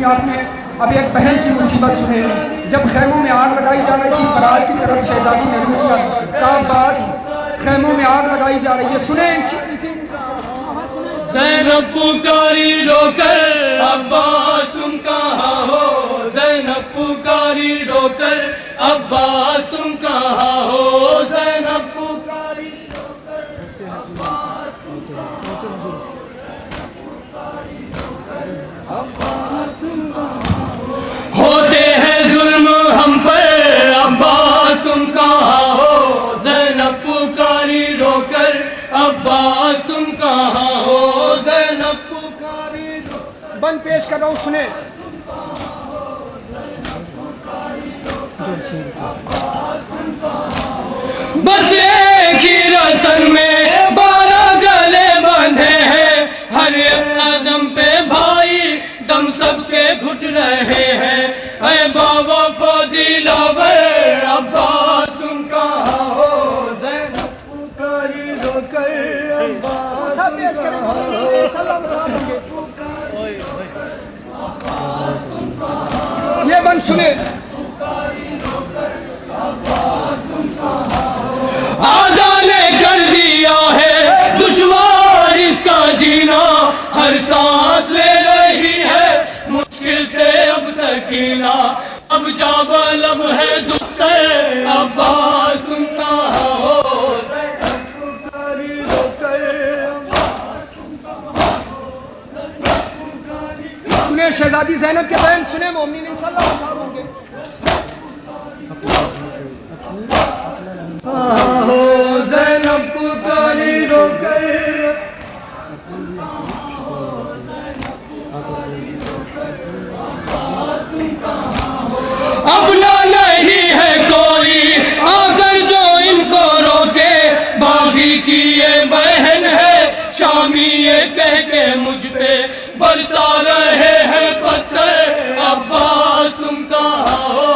सुनी आपने। अब एक बहन की मुसीबत सुने। जब खैमों में आग लगाई जा रही थी, फरार की तरफ शहजादी ने रुक किया, कहा अब्बास खैमों में आग लगाई जा रही है, सुने। ज़ैनब पुकारी रोकर अब्बास तुम कहाँ हो, ज़ैनब पुकारी रोकर अब्बास तुम कहाँ हो, ज़ैनब पुकारी रोकर अब्बास तुम कहाँ हो, अब्बास तुम कहाँ हो। होते हैं जुल्म हम पर अब्बास तुम कहाँ हो, ज़ैनब पुकारी रोकर अब्बास तुम कहाँ हो, ज़ैनब पुकारी रोकर। बंद पेश कर रहा हूँ, सुने। बस एक ही रस्म में 12 गले बंधे हैं, हर एक कदम पे भाई दम सबके घुट रहे हैं। ऐ बावफा दिलावर अब्बास तुम कहाँ हो, ज़ैनब पुकारी रोकर अब्बास तुम कहाँ हो। ये बंद सुने। आजा ने कर दिया है दुश्वार इसका जीना, हर सांस ले रही है मुश्किल से अब सकीना, अब जाबलब है दुख्तर अब्बास तुम कहाँ हो, ज़ैनब पुकारी रोकर अब्बास तुम कहाँ हो। सुने शहजादी ज़ैनब के बहन, सुने मोमिनीन इंशाअल्लाह मसाब होंगे। ज़ैनब पुकारी रोकर अपना नहीं है कोई आकर जो इनको रोके, बागी की ये बहन है शामी ये कह के मुझ पे बरसा रहे हैं पत्थर अब्बास तुम कहाँ हो,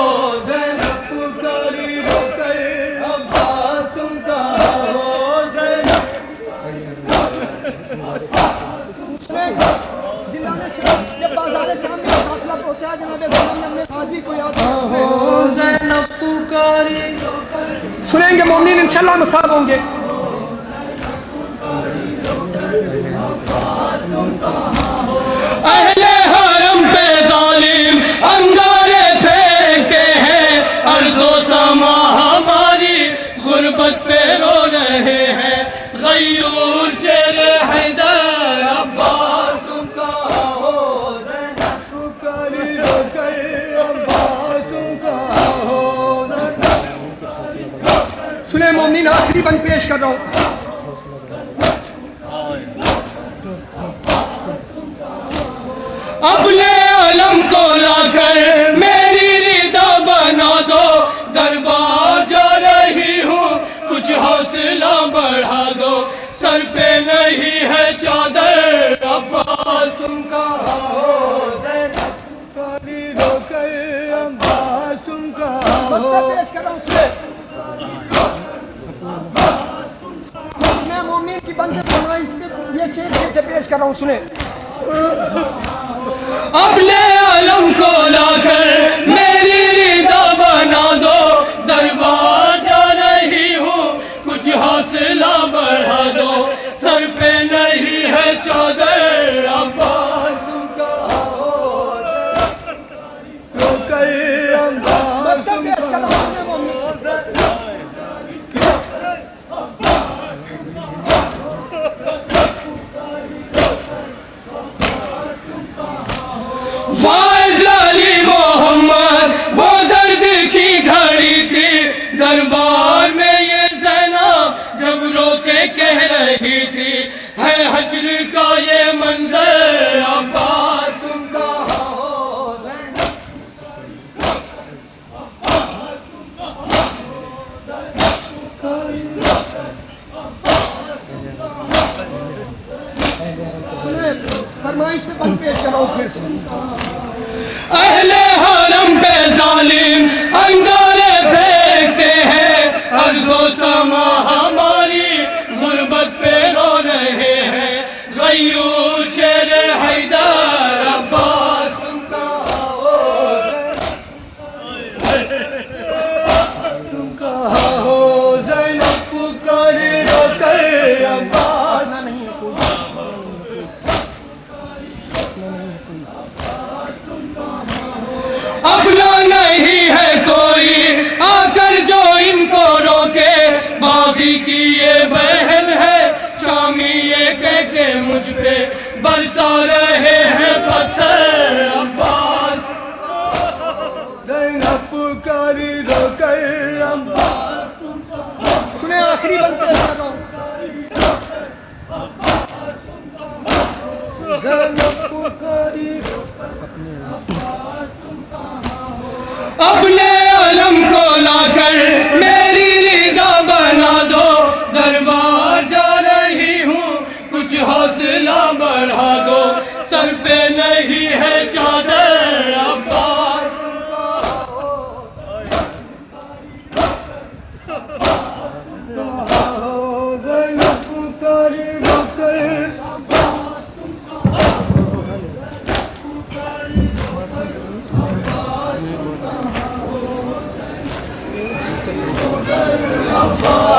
ज़ैनब पुकारी रोकर अब्बास तुम कहाँ हो, ज़ैनब। ज़ैनब पुकारी सुनेंगे मोमिनीन इंशाअल्लाह मसाब होंगे। अहले हरम पे जालिम अंगारे फेंकते हैं, अर्ज़ो समा हमारी गुर्बत पे रो रहे हैं। गयूर शेर हैदर अब्बास तुम कहाँ हो, ज़ैनब पुकारी रोकर अब्बास तुम कहाँ हो। सुने मोमिनीन आखिरी बंद पेश कर रहा हूँ। अपने अलम को लाकर मेरी रिदा बना दो, दरबार जा रही हूँ कुछ हौसला बढ़ा दो, सर पे नहीं है चादर अब्बास तुम कहाँ हो, ज़ैनब पुकारी रोकर अब्बास तुम कहाँ हो। मैं मोमिनीन की बंद फरमाइश पे ये शेर फिर से पेश कर रहा हूँ, सुने। अपने अलम को लाकर मेरी रिदा बना दो, दरबार जा रही हूँ कुछ हौसला बढ़ा दो, सर पे नहीं है चादर अब्बास तुम कहाँ हो, रोकर अब्बास तुम कहाँ हो। फाइज़ अली मोहम्मद वो दर्द की घड़ी थी, दरबार में ये ज़ैनब जब रो के कह रही थी, है हश्र का ये मंजर अब्बास तुम कहाँ हो, ज़ैनब। फरमाइश पे बंद पेश कर रहा हूँ फिर से। अहले हरम पे जालिम अंगारे फेंकते हैं, अर्ज़ो समा हमारी गुर्बत पे रो रहे हैं। गयूर शेर हैदर अब्बास तुम कहाँ पे बरसा रहे हैं पत्थर अब्बास ज़ैनब पुकारी रोकर अब्बास सुने आखिरी बंद पे लगा रहा हूं। ज़ैनब पुकारी अपने अलम को लाकर मेरी रिदा बना दो दरबार जा रही हूँ कुछ हौसला बढ़ा दो सर पे नहीं है चादर अब्बास ज़ैनब पुकारी रोकर अब्बास